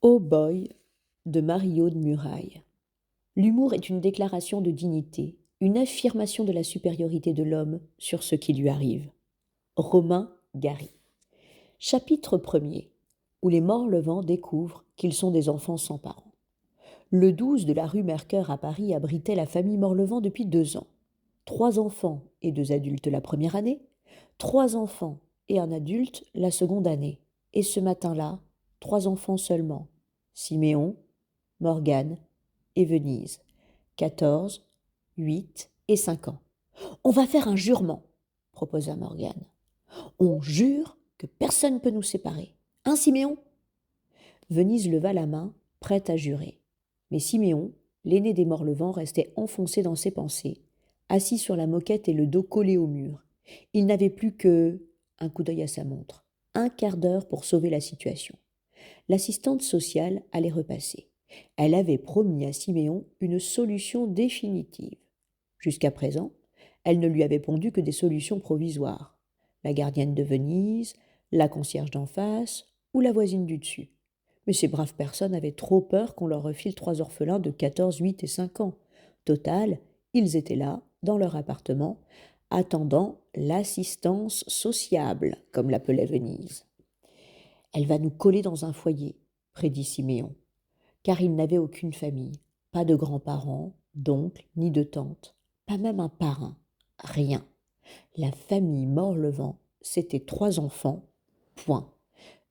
Oh boy de Mario de Muraille. L'humour est une déclaration de dignité, une affirmation de la supériorité de l'homme sur ce qui lui arrive. Romain Gary. Chapitre 1er, où les morts-le-vent découvrent qu'ils sont des enfants sans parents. Le 12 de la rue Mercœur à Paris abritait la famille Morlevent depuis 2 ans. 3 enfants et 2 adultes la première année, 3 enfants et un adulte la seconde année. Et ce matin-là, 3 enfants seulement. Siméon, Morgane et Venise. 14, 8 et 5 ans. On va faire un jurement, proposa Morgane. On jure que personne ne peut nous séparer. Hein, Siméon? Venise leva la main, prête à jurer. Mais Siméon, l'aîné des Morlevent, restait enfoncé dans ses pensées, assis sur la moquette et le dos collé au mur. Il n'avait plus que un coup d'œil à sa montre, un quart d'heure pour sauver la situation. L'assistante sociale allait repasser. Elle avait promis à Siméon une solution définitive. Jusqu'à présent, elle ne lui avait pondu que des solutions provisoires. La gardienne de Venise, la concierge d'en face ou la voisine du dessus. Mais ces braves personnes avaient trop peur qu'on leur refile 3 orphelins de 14, 8 et 5 ans. Total, ils étaient là, dans leur appartement, attendant l'assistance sociable, comme l'appelait Venise. Elle va nous coller dans un foyer, prédit Siméon, car il n'avait aucune famille, pas de grands-parents, d'oncles, ni de tantes, pas même un parrain, rien. La famille Morlevent, c'était 3 enfants, point.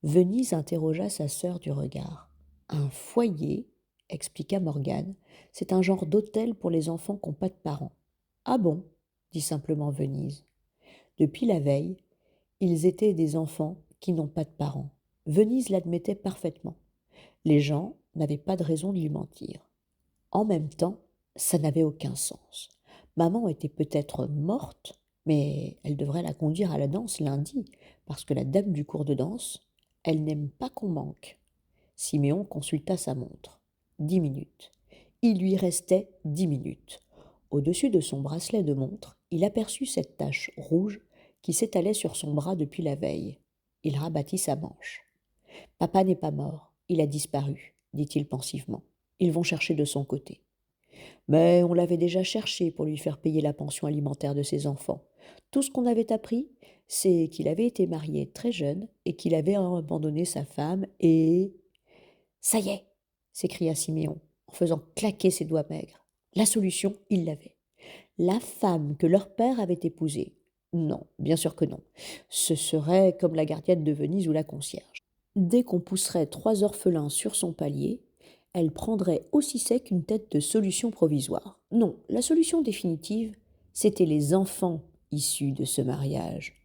Venise interrogea sa sœur du regard. Un foyer, expliqua Morgane, c'est un genre d'hôtel pour les enfants qui n'ont pas de parents. Ah bon, dit simplement Venise. Depuis la veille, ils étaient des enfants qui n'ont pas de parents. Venise l'admettait parfaitement. Les gens n'avaient pas de raison de lui mentir. En même temps, ça n'avait aucun sens. Maman était peut-être morte, mais elle devrait la conduire à la danse lundi, parce que la dame du cours de danse, elle n'aime pas qu'on manque. Siméon consulta sa montre. 10 minutes. Il lui restait 10 minutes. Au-dessus de son bracelet de montre, il aperçut cette tache rouge qui s'étalait sur son bras depuis la veille. Il rabattit sa manche. Papa n'est pas mort, il a disparu, dit-il pensivement. Ils vont chercher de son côté. Mais on l'avait déjà cherché pour lui faire payer la pension alimentaire de ses enfants. Tout ce qu'on avait appris, c'est qu'il avait été marié très jeune et qu'il avait abandonné sa femme et... Ça y est, s'écria Siméon, en faisant claquer ses doigts maigres. La solution, il l'avait. La femme que leur père avait épousée. Non, bien sûr que non. Ce serait comme la gardienne de Venise ou la concierge. Dès qu'on pousserait 3 orphelins sur son palier, elle prendrait aussi sec une tête de solution provisoire. Non, la solution définitive, c'était les enfants issus de ce mariage.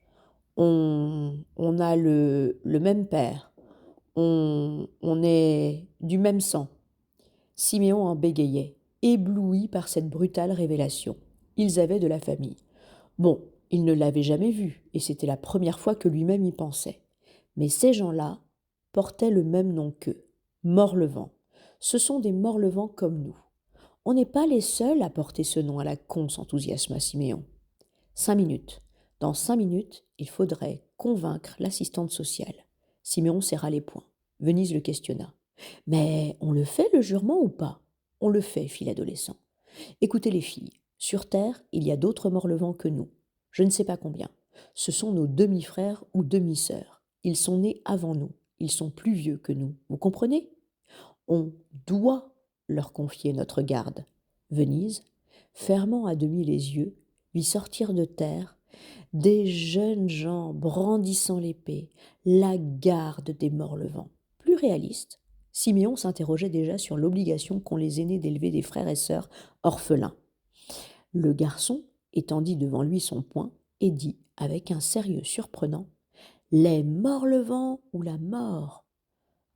On a le même père, on est du même sang. Siméon en bégayait, ébloui par cette brutale révélation. Ils avaient de la famille. Bon, il ne l'avait jamais vue, et c'était la première fois que lui-même y pensait. Mais ces gens-là portaient le même nom qu'eux, Morlevent. Ce sont des Morlevent comme nous. On n'est pas les seuls à porter ce nom à la con, s'enthousiasma Siméon. 5 minutes. Dans 5 minutes, il faudrait convaincre l'assistante sociale. Siméon serra les poings. Venise le questionna. Mais on le fait le jurement ou pas? On le fait, fit l'adolescent. Écoutez les filles, sur Terre, il y a d'autres Morlevent que nous. Je ne sais pas combien. Ce sont nos demi-frères ou demi-sœurs. Ils sont nés avant nous. Ils sont plus vieux que nous. Vous comprenez? On doit leur confier notre garde. Venise, fermant à demi les yeux, vit sortir de terre des jeunes gens brandissant l'épée, la garde des Morlevent. Plus réaliste, Siméon s'interrogeait déjà sur l'obligation qu'ont les aînés d'élever des frères et sœurs orphelins. Le garçon étendit devant lui son poing et dit, avec un sérieux surprenant, « Les Morlevent ou la mort ?»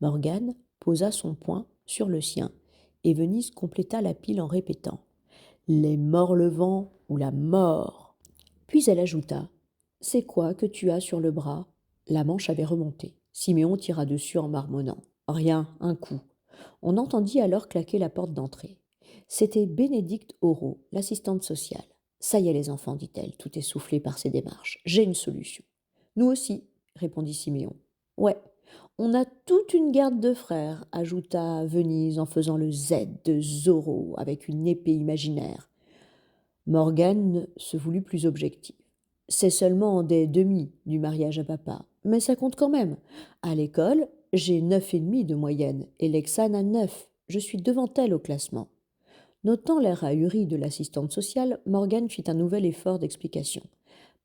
Morgane posa son poing sur le sien, et Venise compléta la pile en répétant, « Les Morlevent ou la mort ?» Puis elle ajouta, « C'est quoi que tu as sur le bras ?» La manche avait remonté. Siméon tira dessus en marmonnant. « Rien, un coup. » On entendit alors claquer la porte d'entrée. C'était Bénédicte Aurault, l'assistante sociale. « Ça y est les enfants, dit-elle, tout essoufflée par ses démarches. J'ai une solution. »« Nous aussi, répondit Siméon. « Ouais, On a toute une garde de frères, ajouta Venise en faisant le Z de Zorro avec une épée imaginaire. Morgane se voulut plus objective. C'est seulement des demi du mariage à papa, mais ça compte quand même. À l'école, j'ai 9,5 de moyenne et Lexane a 9. Je suis devant elle au classement. Notant l'air ahuri de l'assistante sociale, Morgane fit un nouvel effort d'explication.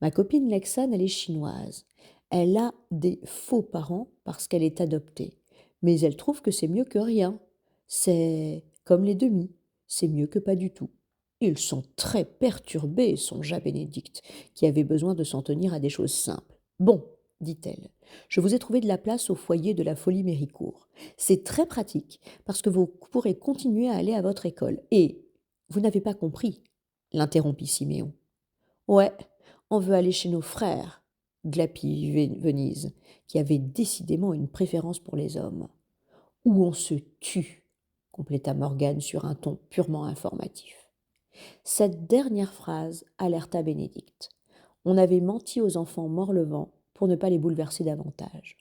Ma copine Lexane, elle est chinoise. Elle a des faux parents parce qu'elle est adoptée. Mais elle trouve que c'est mieux que rien. C'est comme les demi. C'est mieux que pas du tout. Ils sont très perturbés, songea Bénédicte, qui avait besoin de s'en tenir à des choses simples. Bon, dit-elle, je vous ai trouvé de la place au foyer de la Folie Méricourt. C'est très pratique parce que vous pourrez continuer à aller à votre école. Et vous n'avez pas compris, l'interrompit Siméon. Ouais, on veut aller chez nos frères, glapit Venise, qui avait décidément une préférence pour les hommes. Ou on se tue, compléta Morgane sur un ton purement informatif. Cette dernière phrase alerta Bénédicte. On avait menti aux enfants Morlevent pour ne pas les bouleverser davantage.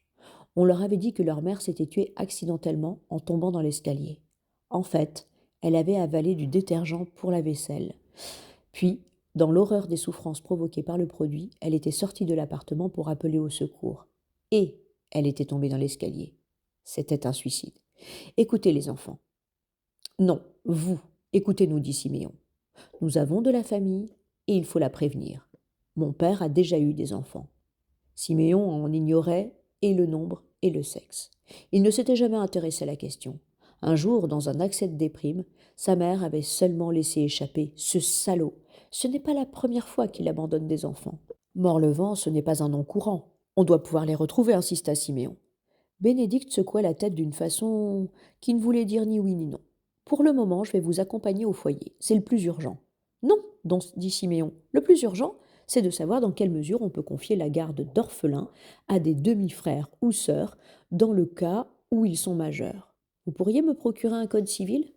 On leur avait dit que leur mère s'était tuée accidentellement en tombant dans l'escalier. En fait, elle avait avalé du détergent pour la vaisselle. Puis, dans l'horreur des souffrances provoquées par le produit, elle était sortie de l'appartement pour appeler au secours. Et elle était tombée dans l'escalier. C'était un suicide. Écoutez les enfants. Non, vous, écoutez-nous, dit Siméon. Nous avons de la famille et il faut la prévenir. Mon père a déjà eu des enfants. Siméon en ignorait et le nombre et le sexe. Il ne s'était jamais intéressé à la question. Un jour, dans un accès de déprime, sa mère avait seulement laissé échapper « Ce salaud !» Ce n'est pas la première fois qu'il abandonne des enfants. Morlevent, ce n'est pas un nom courant. On doit pouvoir les retrouver, insista Siméon. Bénédicte secoua la tête d'une façon qui ne voulait dire ni oui ni non. Pour le moment, je vais vous accompagner au foyer. C'est le plus urgent. Non, dit Siméon. Le plus urgent, c'est de savoir dans quelle mesure on peut confier la garde d'orphelins à des demi-frères ou sœurs dans le cas où ils sont majeurs. Vous pourriez me procurer un code civil ?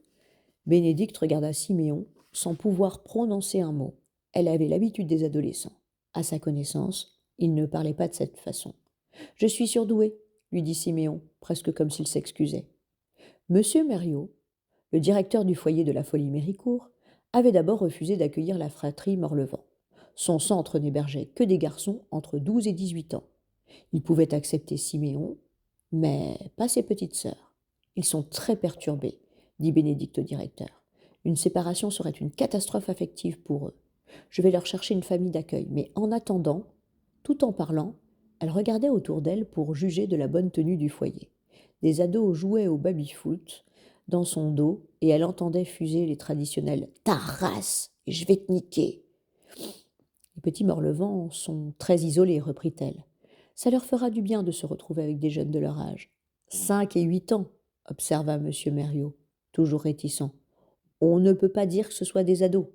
Bénédicte regarda Siméon sans pouvoir prononcer un mot. Elle avait l'habitude des adolescents. À sa connaissance, il ne parlait pas de cette façon. Je suis surdoué, lui dit Siméon, presque comme s'il s'excusait. Monsieur Merriot, le directeur du foyer de la Folie Méricourt, avait d'abord refusé d'accueillir la fratrie Morlevent. Son centre n'hébergeait que des garçons entre 12 et 18 ans. Il pouvait accepter Siméon, mais pas ses petites sœurs. Ils sont très perturbés, dit Bénédicte au directeur. Une séparation serait une catastrophe affective pour eux. Je vais leur chercher une famille d'accueil, mais en attendant, tout en parlant, elle regardait autour d'elle pour juger de la bonne tenue du foyer. Des ados jouaient au baby-foot dans son dos et elle entendait fuser les traditionnels « Ta race, et je vais te niquer !» Les petits Morlevent sont très isolés, reprit-elle. Ça leur fera du bien de se retrouver avec des jeunes de leur âge. 5 et 8 ans, observa M. Merriot, toujours réticent. On ne peut pas dire que ce soit des ados.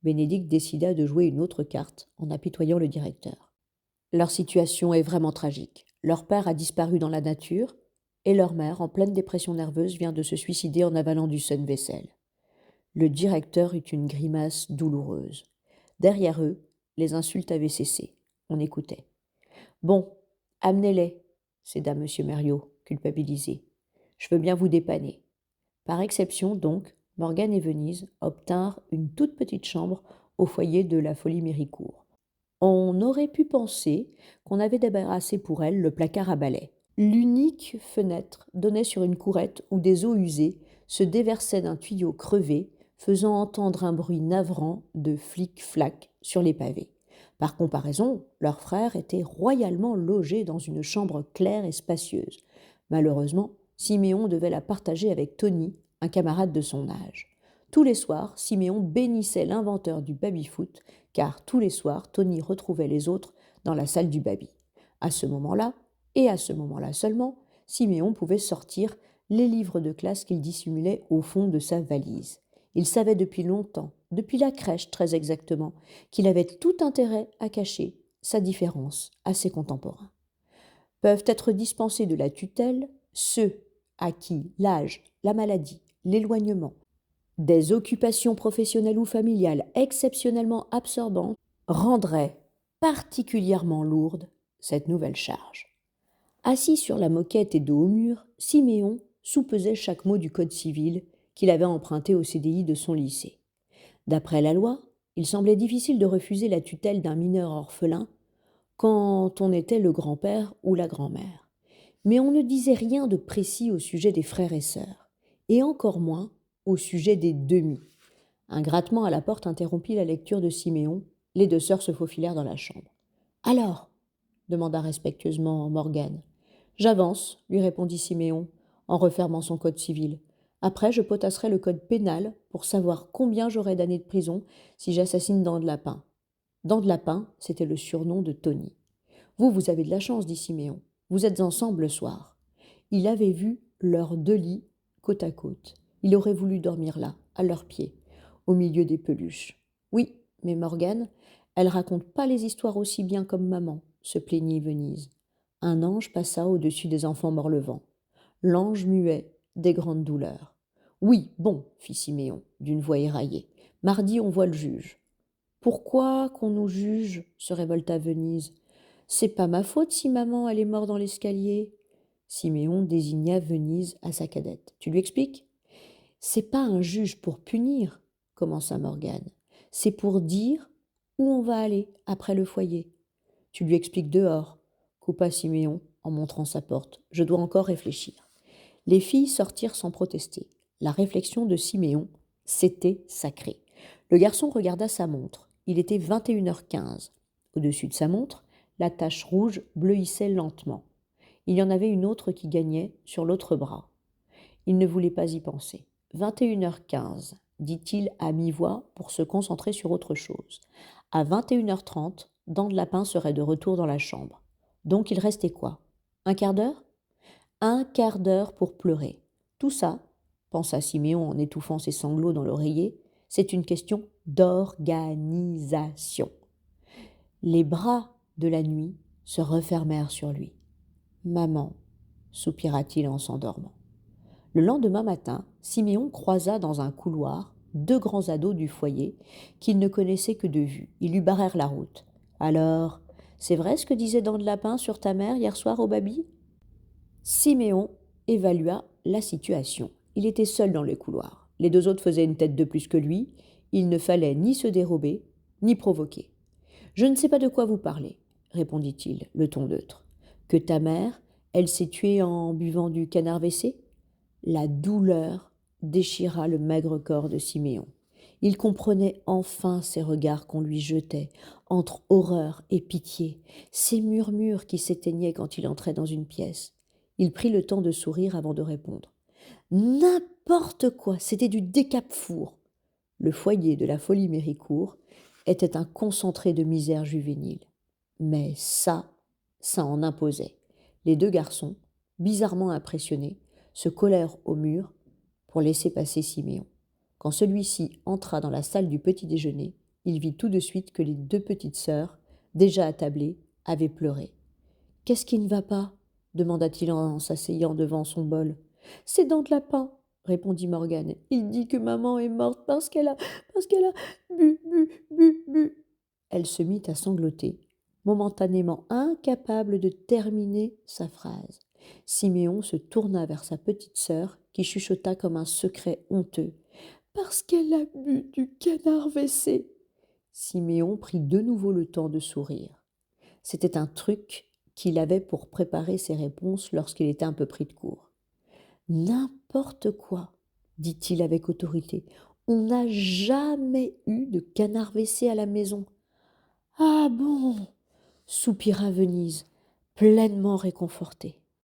Bénédicte décida de jouer une autre carte en apitoyant le directeur. Leur situation est vraiment tragique. Leur père a disparu dans la nature et leur mère, en pleine dépression nerveuse, vient de se suicider en avalant du vaisselle. Le directeur eut une grimace douloureuse. Derrière eux, les insultes avaient cessé. On écoutait. Bon, amenez-les, céda M. Merriot, culpabilisé. Je veux bien vous dépanner. Par exception, donc, Morgane et Venise obtinrent une toute petite chambre au foyer de la Folie Méricourt. On aurait pu penser qu'on avait débarrassé pour elle le placard à balai. L'unique fenêtre donnait sur une courette où des eaux usées se déversaient d'un tuyau crevé, faisant entendre un bruit navrant de flic-flac sur les pavés. Par comparaison, leur frère était royalement logé dans une chambre claire et spacieuse. Malheureusement, Siméon devait la partager avec Tony, un camarade de son âge. Tous les soirs, Siméon bénissait l'inventeur du baby-foot, car tous les soirs, Tony retrouvait les autres dans la salle du baby. À ce moment-là, et à ce moment-là seulement, Siméon pouvait sortir les livres de classe qu'il dissimulait au fond de sa valise. Il savait depuis longtemps, depuis la crèche très exactement, qu'il avait tout intérêt à cacher sa différence à ses contemporains. Peuvent être dispensés de la tutelle ceux à qui l'âge, la maladie, l'éloignement, des occupations professionnelles ou familiales exceptionnellement absorbantes rendraient particulièrement lourde cette nouvelle charge. Assis sur la moquette et dos au mur, Siméon soupesait chaque mot du code civil qu'il avait emprunté au CDI de son lycée. D'après la loi, il semblait difficile de refuser la tutelle d'un mineur orphelin quand on était le grand-père ou la grand-mère. Mais on ne disait rien de précis au sujet des frères et sœurs, et encore moins au sujet des demi. Un grattement à la porte interrompit la lecture de Siméon. Les deux sœurs se faufilèrent dans la chambre. « Alors » demanda respectueusement Morgane. « J'avance, lui répondit Siméon, en refermant son code civil. Après, je potasserai le code pénal pour savoir combien j'aurai d'années de prison si j'assassine Dent de Lapin. Dent de Lapin, c'était le surnom de Tony. Vous avez de la chance, dit Siméon. Vous êtes ensemble le soir. Il avait vu leurs deux lits côte à côte. Il aurait voulu dormir là, à leurs pieds, au milieu des peluches. Oui, mais Morgane, elle raconte pas les histoires aussi bien comme maman, se plaignit Venise. Un ange passa au-dessus des enfants morlevants. L'ange muet des grandes douleurs. Oui, bon, fit Siméon, d'une voix éraillée. Mardi, on voit le juge. Pourquoi qu'on nous juge se révolta Venise. C'est pas ma faute si maman elle est morte dans l'escalier. Siméon désigna Venise à sa cadette. Tu lui expliques? C'est pas un juge pour punir, commença Morgane. C'est pour dire où on va aller après le foyer. Tu lui expliques dehors, coupa Siméon en montrant sa porte. Je dois encore réfléchir. Les filles sortirent sans protester. La réflexion de Siméon, c'était sacré. Le garçon regarda sa montre. Il était 21h15. Au-dessus de sa montre, la tache rouge bleuissait lentement. Il y en avait une autre qui gagnait sur l'autre bras. Il ne voulait pas y penser. 21h15, dit-il à mi-voix pour se concentrer sur autre chose. À 21h30, Dent de Lapin serait de retour dans la chambre. Donc il restait quoi? Un quart d'heure? Un quart d'heure pour pleurer. Tout ça, pensa Siméon en étouffant ses sanglots dans l'oreiller, c'est une question d'organisation. Les bras de la nuit se refermèrent sur lui. Maman, soupira-t-il en s'endormant. Le lendemain matin, Siméon croisa dans un couloir deux grands ados du foyer qu'il ne connaissait que de vue. Ils lui barrèrent la route. Alors, c'est vrai ce que disait Dent de Lapin sur ta mère hier soir au baby? Siméon évalua la situation. Il était seul dans le couloir. Les deux autres faisaient une tête de plus que lui. Il ne fallait ni se dérober, ni provoquer. « Je ne sais pas de quoi vous parlez, répondit-il, le ton neutre. Que ta mère, elle s'est tuée en buvant du canard WC? La douleur déchira le maigre corps de Siméon. Il comprenait enfin ces regards qu'on lui jetait, entre horreur et pitié, ces murmures qui s'éteignaient quand il entrait dans une pièce. Il prit le temps de sourire avant de répondre. N'importe quoi, c'était du décapfour. Le foyer de la Folie Méricourt était un concentré de misère juvénile. Mais ça en imposait. Les deux garçons, bizarrement impressionnés, se collèrent au mur pour laisser passer Siméon. Quand celui-ci entra dans la salle du petit déjeuner, il vit tout de suite que les deux petites sœurs, déjà attablées, avaient pleuré. « Qu'est-ce qui ne va pas ?» demanda-t-il en s'asseyant devant son bol. « C'est Dent de Lapin, » répondit Morgane. « Il dit que maman est morte parce qu'elle a bu. » Elle se mit à sangloter, momentanément incapable de terminer sa phrase. Siméon se tourna vers sa petite sœur, qui chuchota comme un secret honteux. « Parce qu'elle a bu du canard WC. » Siméon prit de nouveau le temps de sourire. C'était un truc qu'il avait pour préparer ses réponses lorsqu'il était un peu pris de court. « N'importe quoi, dit-il avec autorité. On n'a jamais eu de canard WC à la maison. »« Ah bon » soupira Venise, pleinement réconfortée.